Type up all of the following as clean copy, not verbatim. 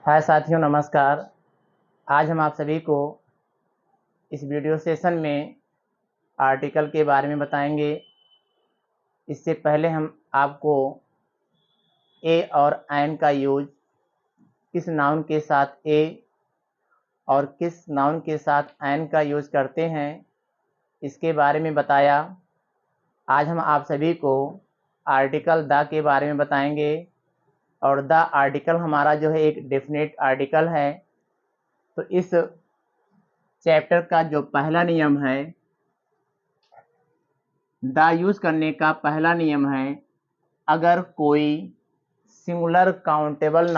हाय साथियों, नमस्कार। आज हम आप सभी को इस वीडियो सेशन में आर्टिकल के बारे में बताएंगे। इससे पहले हम आपको ए और एन का यूज किस नाउन के साथ ए और किस नाउन के साथ एन का यूज करते हैं इसके बारे में बताया। आज हम आप सभी को आर्टिकल द के बारे में बताएंगे और द आर्टिकल हमारा जो है एक डेफिनेट आर्टिकल है। तो इस चैप्टर का जो पहला नियम है, द यूज करने का पहला नियम है, अगर कोई सिंगुलर काउंटेबल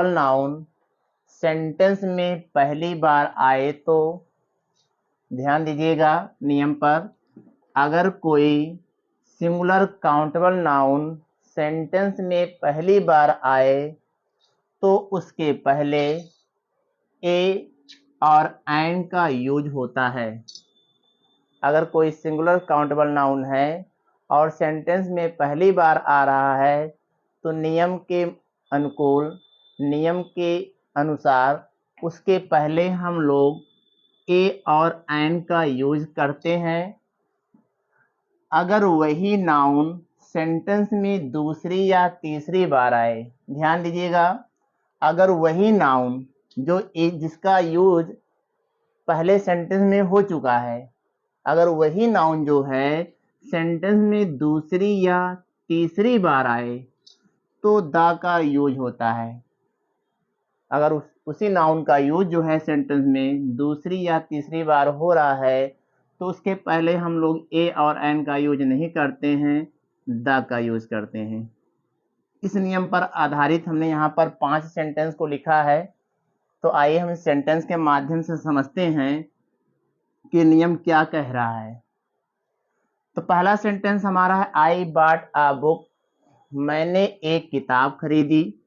नाउन सेंटेंस में पहली बार आए तो, ध्यान दीजिएगा नियम पर, अगर कोई सिंगुलर काउंटेबल नाउन सेंटेंस में पहली बार आए तो उसके पहले ए और एन का यूज होता है। अगर कोई सिंगुलर काउंटेबल नाउन है और सेंटेंस में पहली बार आ रहा है तो नियम के अनुसार उसके पहले हम लोग ए और एन का यूज करते हैं। अगर वही नाउन सेंटेंस में दूसरी या तीसरी बार आए, ध्यान दीजिएगा, अगर वही नाउन जिसका यूज पहले सेंटेंस में हो चुका है, अगर वही नाउन जो है सेंटेंस में दूसरी या तीसरी बार आए तो द का यूज होता है। अगर उसी नाउन का यूज जो है सेंटेंस में दूसरी या तीसरी बार हो रहा है तो उसके पहले हम लोग ए और एन का यूज नहीं करते हैं, द का यूज करते हैं। इस नियम पर आधारित हमने यहाँ पर 5 सेंटेंस को लिखा है। तो आइए हम इस सेंटेंस के माध्यम से समझते हैं कि नियम क्या कह रहा है। तो पहला सेंटेंस हमारा है, आई बॉट अ बुक, मैंने एक किताब खरीदी।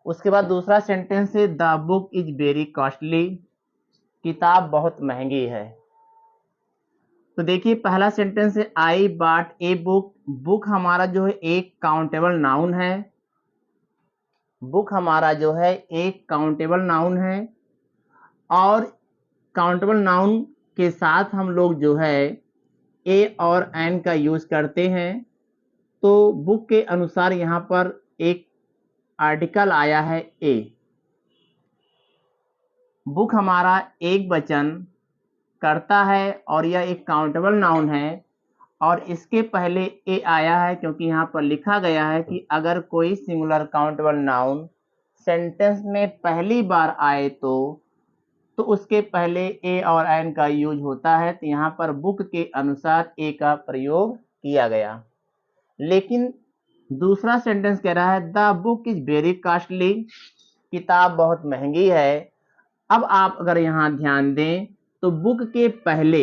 उसके बाद दूसरा सेंटेंस है, the book is very costly, किताब बहुत महंगी है। तो देखिए पहला सेंटेंस है, I bought a book. Book हमारा जो है एक काउंटेबल नाउन है। बुक हमारा जो है एक काउंटेबल नाउन है और काउंटेबल नाउन के साथ हम लोग जो है ए और एन का यूज करते हैं। तो बुक के अनुसार यहाँ पर एक आर्टिकल आया है ए। बुक हमारा एक वचन करता है और यह एक काउंटेबल नाउन है और इसके पहले ए आया है क्योंकि यहाँ पर लिखा गया है कि अगर कोई सिंगुलर काउंटेबल नाउन सेंटेंस में पहली बार आए तो उसके पहले ए और एन का यूज होता है। तो यहाँ पर बुक के अनुसार ए का प्रयोग किया गया। लेकिन दूसरा सेंटेंस कह रहा है, the book is very costly, किताब बहुत महंगी है। अब आप अगर यहाँ ध्यान दें तो बुक के पहले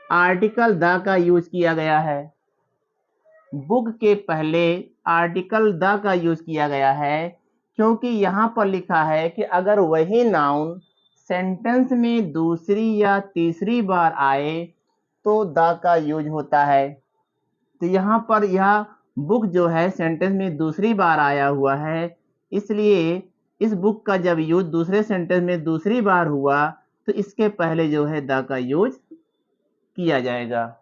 आर्टिकल द का यूज किया गया है। बुक के पहले आर्टिकल द का यूज किया गया है क्योंकि यहाँ पर लिखा है कि अगर वही नाउन सेंटेंस में दूसरी या तीसरी बार आए तो द का यूज होता है। तो यहाँ पर यह बुक जो है सेंटेंस में दूसरी बार आया हुआ है, इसलिए इस बुक का जब यूज दूसरे सेंटेंस में दूसरी बार हुआ तो इसके पहले जो है द का यूज किया जाएगा।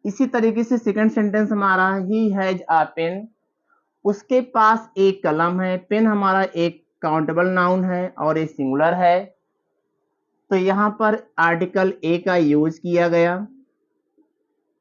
इसी तरीके से सेकंड सेंटेंस हमारा, ही हैज अ पेन, उसके पास एक कलम है। पेन हमारा एक काउंटेबल नाउन है और एक सिंगुलर है। तो यहाँ पर आर्टिकल ए का यूज किया गया।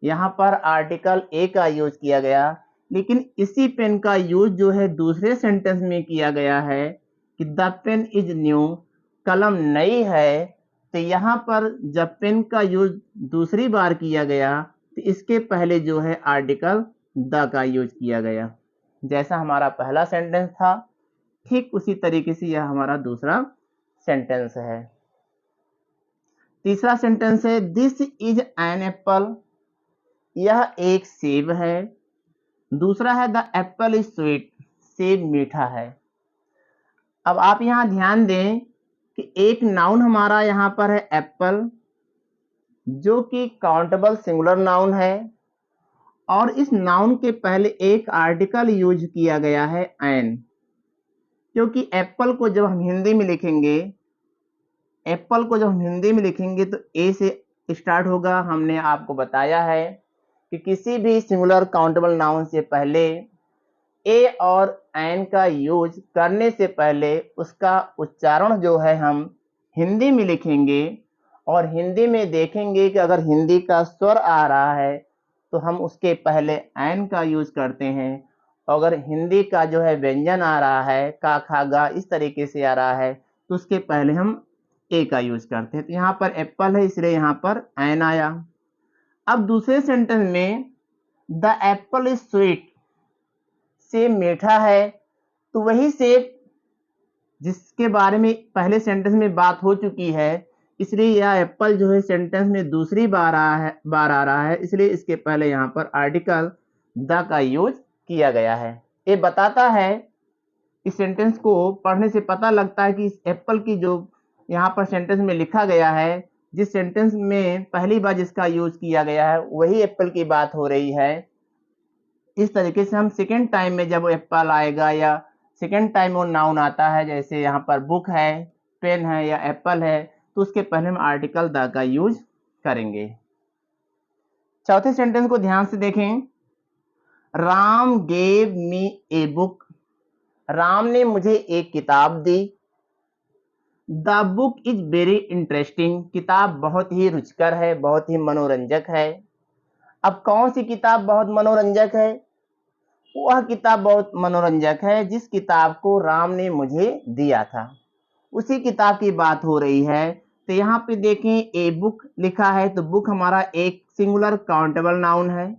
यहाँ पर आर्टिकल ए का यूज किया गया, लेकिन इसी पेन का यूज जो है दूसरे सेंटेंस में किया गया है कि द पेन इज न्यू, कलम नई है। तो यहाँ पर जब पेन का यूज दूसरी बार किया गया तो इसके पहले जो है आर्टिकल द का यूज किया गया। जैसा हमारा पहला सेंटेंस था ठीक उसी तरीके से यह हमारा दूसरा सेंटेंस है। तीसरा सेंटेंस है, दिस इज एन एप्पल, यह एक सेब है। दूसरा है, द एप्पल इज स्वीट, सेब मीठा है। अब आप यहां ध्यान दें कि एक नाउन हमारा यहां पर है एप्पल, जो कि काउंटेबल सिंगुलर नाउन है, और इस नाउन के पहले एक आर्टिकल यूज किया गया है एन, क्योंकि एप्पल को जब हम हिंदी में लिखेंगे, एप्पल को जब हम हिंदी में लिखेंगे तो ए से स्टार्ट होगा। हमने आपको बताया है कि किसी भी सिंगुलर काउंटेबल नाउन से पहले ए और एन का यूज करने से पहले उसका उच्चारण जो है हम हिंदी में लिखेंगे और हिंदी में देखेंगे कि अगर हिंदी का स्वर आ रहा है तो हम उसके पहले एन का यूज करते हैं, अगर हिंदी का जो है व्यंजन आ रहा है का खा गा इस तरीके से आ रहा है तो उसके पहले हम ए का यूज करते हैं। तो यहाँ पर एप्पल है इसलिए यहाँ पर एन आया। अब दूसरे सेंटेंस में द एप्पल इज स्वीट, सेब मीठा है, तो वही सेब जिसके बारे में पहले सेंटेंस में बात हो चुकी है, इसलिए यह एप्पल जो है सेंटेंस में दूसरी बार आ रहा है, इसलिए इसके पहले यहाँ पर आर्टिकल द का यूज किया गया है। ये बताता है, इस सेंटेंस को पढ़ने से पता लगता है कि इस एप्पल की जो यहाँ पर सेंटेंस में लिखा गया है, जिस सेंटेंस में पहली बार जिसका यूज किया गया है वही एप्पल की बात हो रही है। इस तरीके से हम सेकेंड टाइम में जब एप्पल आएगा या सेकेंड टाइम वो नाउन आता है, जैसे यहाँ पर बुक है, पेन है या एप्पल है, तो उसके पहले हम आर्टिकल द का यूज करेंगे। चौथे सेंटेंस को ध्यान से देखें। Ram gave me a book, Ram ने मुझे एक किताब दी। The book is very interesting, किताब बहुत ही रुचिकर है, बहुत ही मनोरंजक है। अब कौन सी किताब बहुत मनोरंजक है? वह किताब बहुत मनोरंजक है जिस किताब को राम ने मुझे दिया था, उसी किताब की बात हो रही है। तो यहाँ पे देखें ए बुक लिखा है, तो बुक हमारा एक सिंगुलर काउंटेबल नाउन है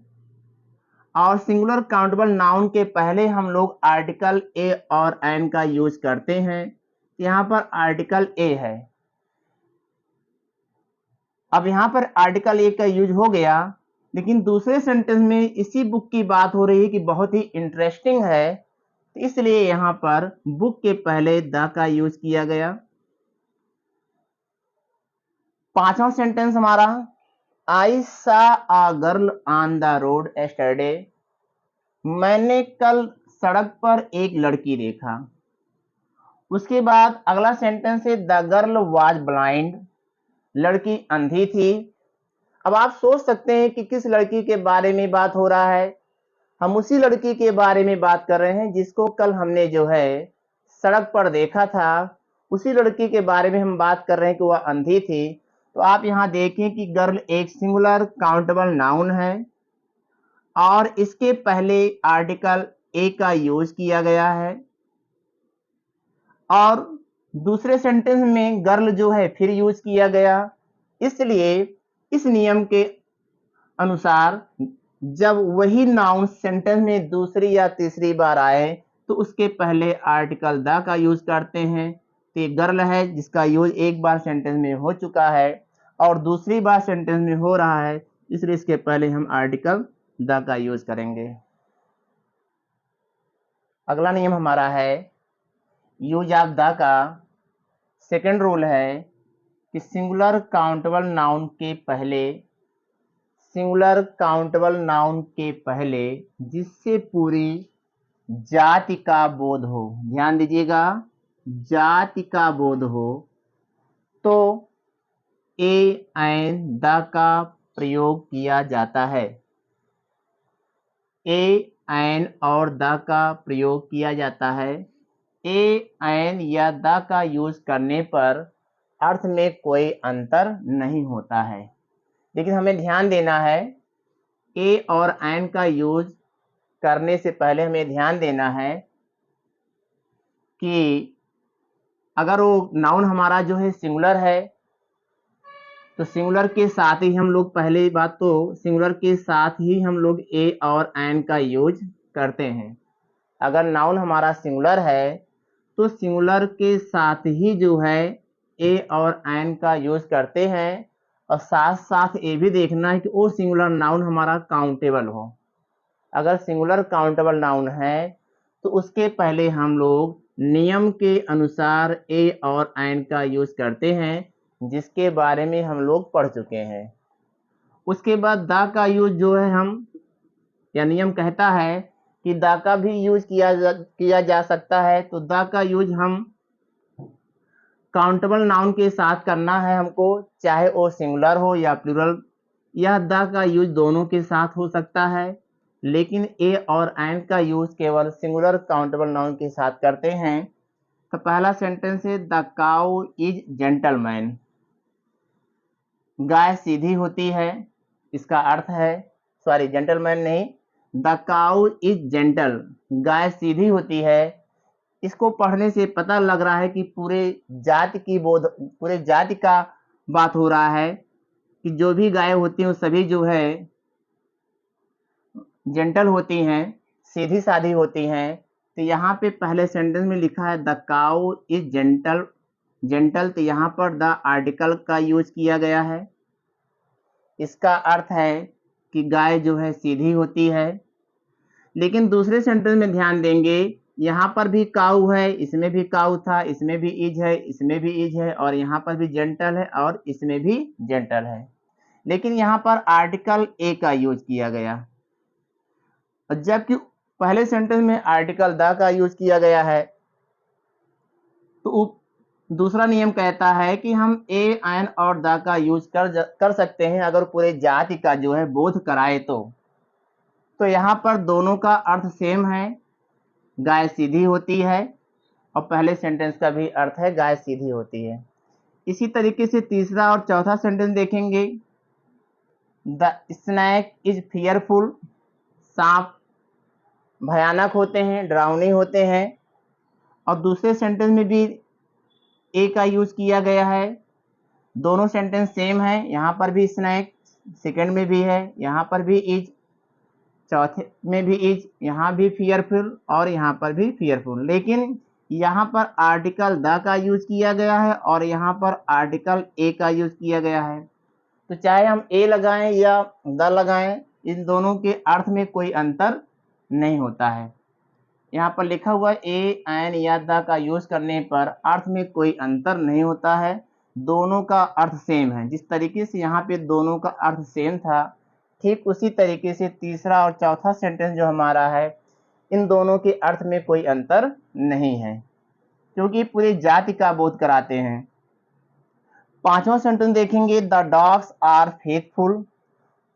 और सिंगुलर काउंटेबल नाउन के पहले हम लोग आर्टिकल ए और एन का यूज करते हैं। यहाँ पर आर्टिकल ए है। अब यहाँ पर आर्टिकल ए का यूज हो गया, लेकिन दूसरे सेंटेंस में इसी बुक की बात हो रही है कि बहुत ही इंटरेस्टिंग है, तो इसलिए यहाँ पर बुक के पहले द का यूज किया गया। पांचवा सेंटेंस हमारा, I saw a girl on the road yesterday, मैंने कल सड़क पर एक लड़की देखा। उसके बाद अगला सेंटेंस है द गर्ल वाज ब्लाइंड, लड़की अंधी थी। अब आप सोच सकते हैं कि किस लड़की के बारे में बात हो रहा है। हम उसी लड़की के बारे में बात कर रहे हैं जिसको कल हमने जो है सड़क पर देखा था, उसी लड़की के बारे में हम बात कर रहे हैं कि वह अंधी थी। तो आप यहाँ देखें कि गर्ल एक सिंगुलर काउंटेबल नाउन है और इसके पहले आर्टिकल ए का यूज किया गया है और दूसरे सेंटेंस में गर्ल जो है फिर यूज किया गया। इसलिए इस नियम के अनुसार जब वही नाउन सेंटेंस में दूसरी या तीसरी बार आए तो उसके पहले आर्टिकल द का यूज करते हैं। तो ये गर्ल है जिसका यूज एक बार सेंटेंस में हो चुका है और दूसरी बार सेंटेंस में हो रहा है, इसलिए इसके पहले हम आर्टिकल द का यूज करेंगे। अगला नियम हमारा है यूज ऑफ द का। सेकंड रूल है कि सिंगुलर काउंटेबल नाउन के पहले, सिंगुलर काउंटेबल नाउन के पहले जिससे पूरी जाति का बोध हो, ध्यान दीजिएगा, जाति का बोध हो, तो ए एन द का प्रयोग किया जाता है। ए एन और द का प्रयोग किया जाता है। ए एन या द का यूज करने पर अर्थ में कोई अंतर नहीं होता है, लेकिन हमें ध्यान देना है ए और एन का यूज करने से पहले हमें ध्यान देना है कि अगर वो नाउन हमारा जो है सिंगुलर है तो सिंगुलर के साथ ही हम लोग, पहली बात तो सिंगुलर के साथ ही हम लोग ए और एन का यूज करते हैं। अगर नाउन हमारा सिंगुलर है तो सिंगुलर के साथ ही जो है ए और एन का यूज करते हैं और साथ साथ ये भी देखना है कि वो सिंगुलर नाउन हमारा काउंटेबल हो। अगर सिंगुलर काउंटेबल नाउन है तो उसके पहले हम लोग नियम के अनुसार ए और एन का यूज करते हैं, जिसके बारे में हम लोग पढ़ चुके हैं। उसके बाद द का यूज जो है हम या नियम कहता है कि द का भी यूज किया जा सकता है, तो द का यूज हम काउंटेबल नाउन के साथ करना है हमको, चाहे वो सिंगुलर हो या प्लूरल। यह द का यूज दोनों के साथ हो सकता है, लेकिन ए और एंड का यूज केवल सिंगुलर काउंटेबल नाउन के साथ करते हैं। तो पहला सेंटेंस है द काउ इज जेंटलमैन। गाय सीधी होती है, इसका अर्थ है, सॉरी जेंटलमैन नहीं, द काउ इज जेंटल, गाय सीधी होती है। इसको पढ़ने से पता लग रहा है कि पूरे जाति का बात हो रहा है कि जो भी गाय होती हैं वो सभी जो है जेंटल होती हैं, सीधी सादी होती हैं। तो यहाँ पे पहले सेंटेंस में लिखा है the cow is gentle, gentle, तो यहाँ पर द आर्टिकल का यूज किया गया है। इसका अर्थ है कि गाय जो है सीधी होती है। लेकिन दूसरे सेंटेंस में ध्यान देंगे, यहाँ पर भी काऊ है, इसमें भी काऊ था, इसमें भी इज है, इसमें भी इज है, और यहाँ पर भी जेंटल है और इसमें भी जेंटल है। लेकिन यहाँ पर आर्टिकल ए का यूज किया गया, जबकि पहले सेंटेंस में आर्टिकल द का यूज किया गया है। तो दूसरा नियम कहता है कि हम ए एन और द का यूज कर सकते हैं अगर पूरे जाति का जो है बोध कराए तो यहाँ पर दोनों का अर्थ सेम है, गाय सीधी होती है, और पहले सेंटेंस का भी अर्थ है गाय सीधी होती है। इसी तरीके से तीसरा और चौथा सेंटेंस देखेंगे, द स्नैक इज फियरफुल, सांप भयानक होते हैं, डरावने होते हैं, और दूसरे सेंटेंस में भी ए का यूज किया गया है। दोनों सेंटेंस सेम है, यहाँ पर भी स्नैक, सेकंड में भी है, यहाँ पर भी इज, चौथे में भी इज, यहाँ भी फियरफुल और यहाँ पर भी फियरफुल। लेकिन यहाँ पर आर्टिकल द का यूज किया गया है और यहाँ पर आर्टिकल ए का यूज किया गया है। तो चाहे हम ए लगाएं या द लगाएं, इन दोनों के अर्थ में कोई अंतर नहीं होता है। यहाँ पर लिखा हुआ ए एन या द का यूज करने पर अर्थ में कोई अंतर नहीं होता है, दोनों का अर्थ सेम है। जिस तरीके से यहाँ पे दोनों का अर्थ सेम था, ठीक उसी तरीके से तीसरा और चौथा सेंटेंस जो हमारा है, इन दोनों के अर्थ में कोई अंतर नहीं है, क्योंकि पूरी जाति का बोध कराते हैं। पांचवा सेंटेंस देखेंगे, द डॉग्स आर फेथफुल,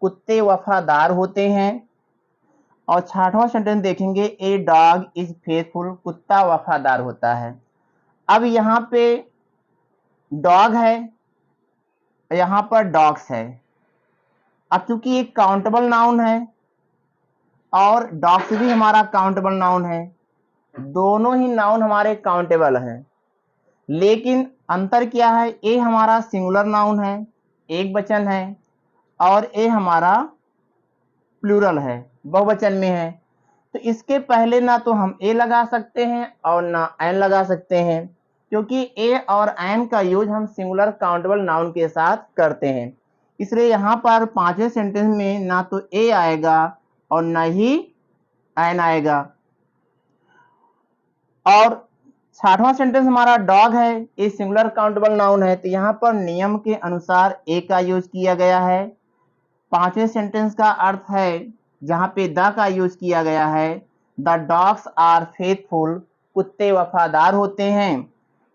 कुत्ते वफादार होते हैं, और छठवां सेंटेंस देखेंगे, ए डॉग इज फेथफुल, कुत्ता वफादार होता है। अब यहाँ पे डॉग है, यहाँ पर डॉग्स है। अब चूंकि एक काउंटेबल नाउन है और डॉग्स भी हमारा काउंटेबल नाउन है, दोनों ही नाउन हमारे काउंटेबल हैं, लेकिन अंतर क्या है, ए हमारा सिंगुलर नाउन है, एक वचन है, और ए हमारा प्लूरल है, बहुवचन में है। तो इसके पहले ना तो हम ए लगा सकते हैं और ना एन लगा सकते हैं, क्योंकि ए और एन का यूज हम सिंगुलर काउंटेबल नाउन के साथ करते हैं। इसलिए यहाँ पर पांचवें सेंटेंस में ना तो ए आएगा और ना ही एन आएगा। और छठवां सेंटेंस हमारा डॉग है, ए सिंगुलर काउंटेबल नाउन है, तो यहाँ पर नियम के अनुसार ए का यूज किया गया है। पांचवें सेंटेंस का अर्थ है, जहां पे द का यूज किया गया है, द डॉग्स आर फेथफुल, कुत्ते वफादार होते हैं।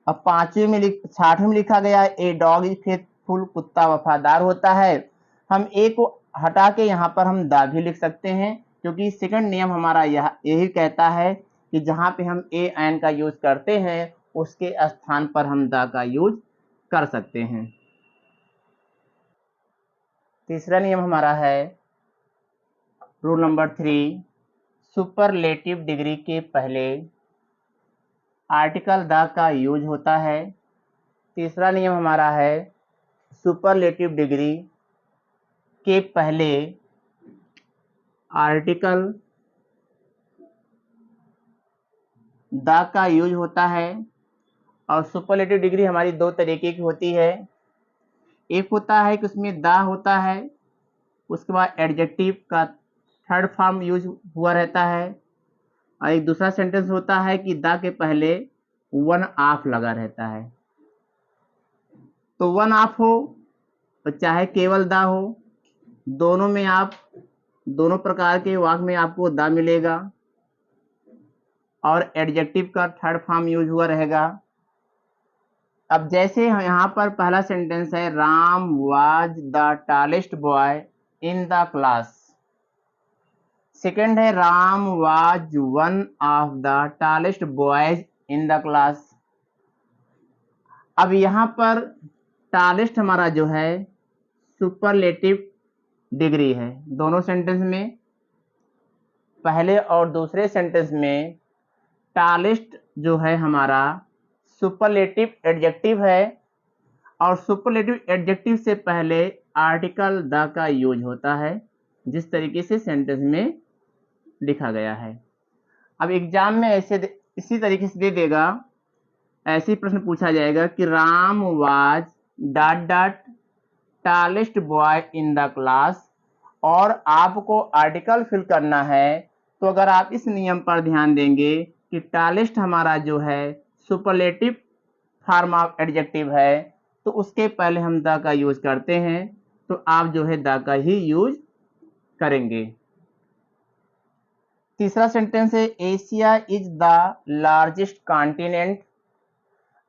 अब छठवें में लिखा गया है, ए डॉग इज फेथफुल, कुत्ता वफादार होता है। हम ए को हटा के यहाँ पर हम द भी लिख सकते हैं, क्योंकि सेकंड नियम हमारा यही कहता है कि जहां पे हम ए एन का यूज करते हैं उसके स्थान पर हम द का यूज कर सकते हैं। तीसरा नियम हमारा है रूल नंबर 3, सुपरलेटिव डिग्री के पहले आर्टिकल द का यूज होता है। तीसरा नियम हमारा है, सुपरलेटिव डिग्री के पहले आर्टिकल द का यूज होता है। और सुपरलेटिव डिग्री हमारी दो तरीके की होती है, एक होता है कि उसमें द होता है, उसके बाद एडजेक्टिव का थर्ड फॉर्म यूज हुआ रहता है, और एक दूसरा सेंटेंस होता है कि द के पहले वन ऑफ लगा रहता है। तो वन ऑफ हो तो चाहे केवल द हो, दोनों में आप दोनों प्रकार के वाक्य में आपको द मिलेगा और एडजेक्टिव का थर्ड फॉर्म यूज हुआ रहेगा। अब जैसे यहाँ पर पहला सेंटेंस है, Ram was the tallest boy in the class. Second है, Ram was one of the tallest boys in the class. अब यहाँ पर टॉलेस्ट हमारा जो है सुपरलेटिव डिग्री है। दोनों सेंटेंस में, पहले और दूसरे सेंटेंस में टॉलेस्ट जो है हमारा सुपरलेटिव एडजेक्टिव है और सुपरलेटिव एडजेक्टिव से पहले आर्टिकल द का यूज होता है, जिस तरीके से सेंटेंस में लिखा गया है। अब एग्जाम में इसी तरीके से दे देगा, ऐसे प्रश्न पूछा जाएगा कि Ram was dot dot tallest boy in the class, और आपको आर्टिकल फिल करना है। तो अगर आप इस नियम पर ध्यान देंगे कि टॉलेस्ट हमारा जो है सुपरलेटिव फॉर्म ऑफ एडजेक्टिव है, तो उसके पहले हम द का यूज करते हैं, तो आप जो है द का ही यूज करेंगे। तीसरा सेंटेंस है, Asia is the largest continent.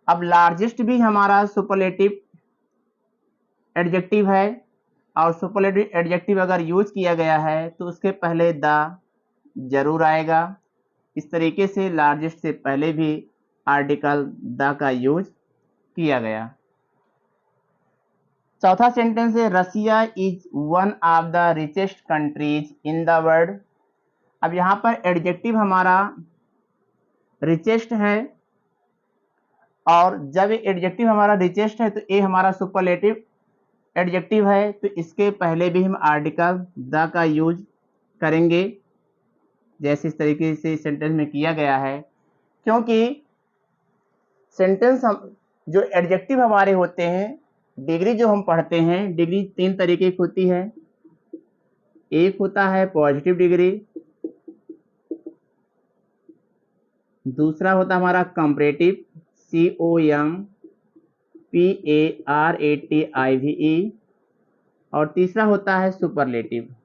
अब लार्जेस्ट भी हमारा सुपरलेटिव एडजेक्टिव है और सुपरलेटिव एडजेक्टिव अगर यूज किया गया है तो उसके पहले द जरूर आएगा। इस तरीके से लार्जेस्ट से पहले भी आर्टिकल द का यूज किया गया। चौथा सेंटेंस है, Russia is one of the richest countries in the world. अब यहाँ पर एडजेक्टिव हमारा रिचेस्ट है और जब एडजेक्टिव हमारा रिचेस्ट है तो ये हमारा सुपरलेटिव एडजेक्टिव है, तो इसके पहले भी हम आर्टिकल द का यूज करेंगे, जैसे इस तरीके से सेंटेंस में किया गया है। क्योंकि सेंटेंस हम जो एडजेक्टिव हमारे होते हैं, डिग्री जो हम पढ़ते हैं, डिग्री तीन तरीके की होती है। एक होता है पॉजिटिव डिग्री, दूसरा होता है हमारा कंपैरेटिव, COMPARATIVE, और तीसरा होता है सुपरलेटिव।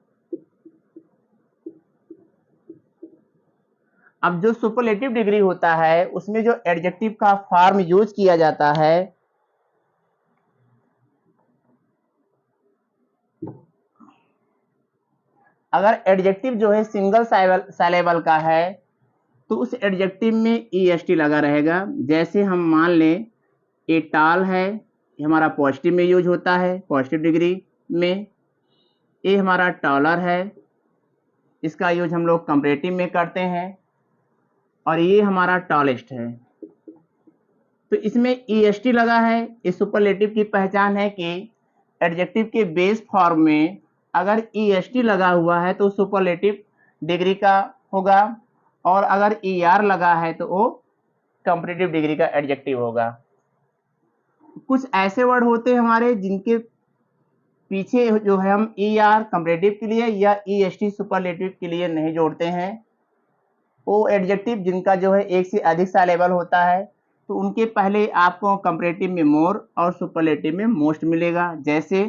अब जो सुपरलेटिव डिग्री होता है उसमें जो एडजेक्टिव का फॉर्म यूज किया जाता है, अगर एडजेक्टिव जो है सिंगल साइलेबल का है तो उस एडजेक्टिव में EST लगा रहेगा। जैसे हम मान लें ए टाल है, ये हमारा पॉजिटिव में यूज होता है, पॉजिटिव डिग्री में। ए हमारा टॉलर है, इसका यूज हम लोग कंपैरेटिव में करते हैं, और ये हमारा टॉलेस्ट है। तो इसमें EST लगा है। इस सुपरलेटिव की पहचान है कि एडजेक्टिव के बेस फॉर्म में अगर EST लगा हुआ है तो सुपरलेटिव डिग्री का होगा, और अगर ER लगा है तो वो कंपैरेटिव डिग्री का एडजेक्टिव होगा। कुछ ऐसे वर्ड होते हैं हमारे जिनके पीछे जो है हम ER कंपैरेटिव के लिए या EST सुपरलेटिव के लिए नहीं जोड़ते हैं। वो एडजेक्टिव जिनका जो है एक से अधिक साइलेबल होता है, तो उनके पहले आपको कंपैरेटिव में मोर और सुपरलेटिव में मोस्ट मिलेगा। जैसे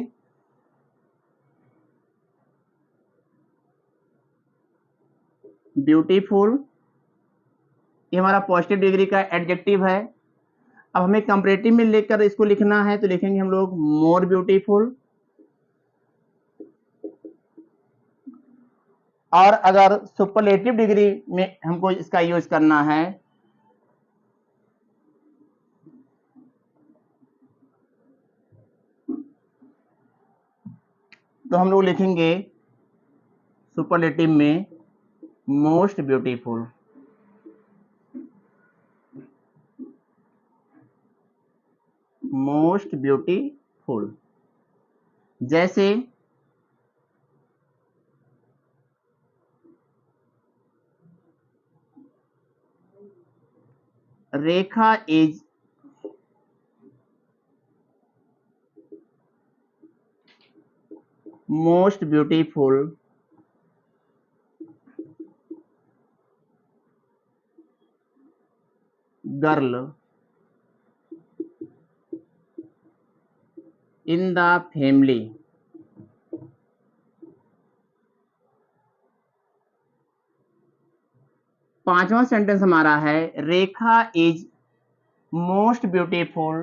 ब्यूटीफुल, ये हमारा पॉजिटिव डिग्री का एडजेक्टिव है। अब हमें कंपैरेटिव में लेकर इसको लिखना है तो लिखेंगे हम लोग मोर ब्यूटीफुल। और अगर सुपरलेटिव डिग्री में हमको इसका यूज करना है तो हम लोग लिखेंगे सुपरलेटिव में मोस्ट ब्यूटीफुल। Most beautiful. जैसे Rekha is most beautiful girl in the family. 5वां सेंटेंस हमारा है Rekha is most beautiful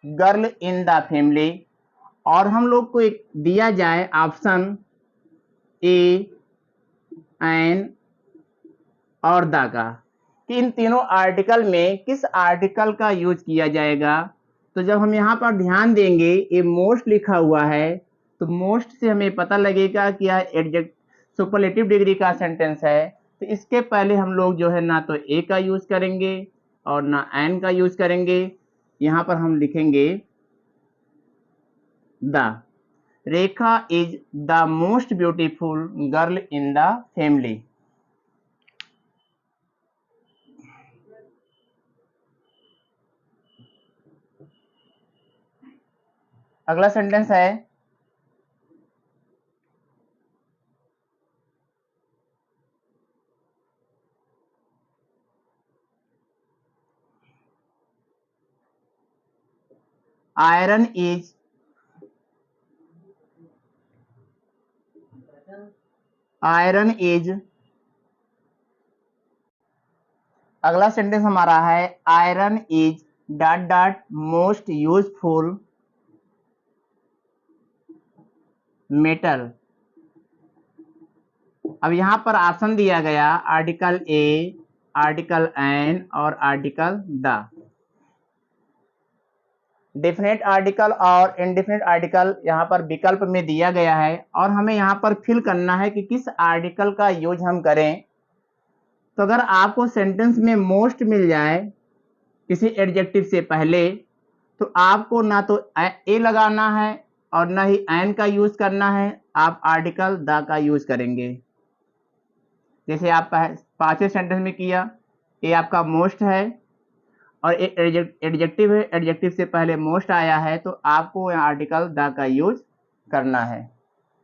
girl in the family, और हम लोग को एक दिया जाए ऑप्शन ए, एन और द का, कि इन तीनों आर्टिकल में किस आर्टिकल का यूज किया जाएगा। तो जब हम यहाँ पर ध्यान देंगे ये मोस्ट लिखा हुआ है, तो मोस्ट से हमें पता लगेगा कि यह एडजेक्ट सुपरलेटिव डिग्री का सेंटेंस है। तो इसके पहले हम लोग जो है ना तो ए का यूज करेंगे और ना एन का यूज करेंगे। यहाँ पर हम लिखेंगे the. Rekha is the most beautiful girl in the family. अगला सेंटेंस है आयरन इज अगला सेंटेंस हमारा है iron is dot dot most useful metal. अब यहाँ पर ऑप्शन दिया गया आर्टिकल ए, आर्टिकल एन और आर्टिकल द। डेफिनेट आर्टिकल और इनडेफिनेट आर्टिकल यहाँ पर विकल्प में दिया गया है, और हमें यहाँ पर फिल करना है कि किस आर्टिकल का यूज हम करें। तो अगर आपको सेंटेंस में मोस्ट मिल जाए किसी एडजेक्टिव से पहले, तो आपको ना तो ए लगाना है और ना ही एन का यूज करना है, आप आर्टिकल द का यूज करेंगे। जैसे आप पांचवें सेंटेंस में किया, ए आपका मोस्ट है और एडजेक्टिव है, एडजेक्टिव से पहले मोस्ट आया है, तो आपको यहाँ आर्टिकल द का यूज करना है।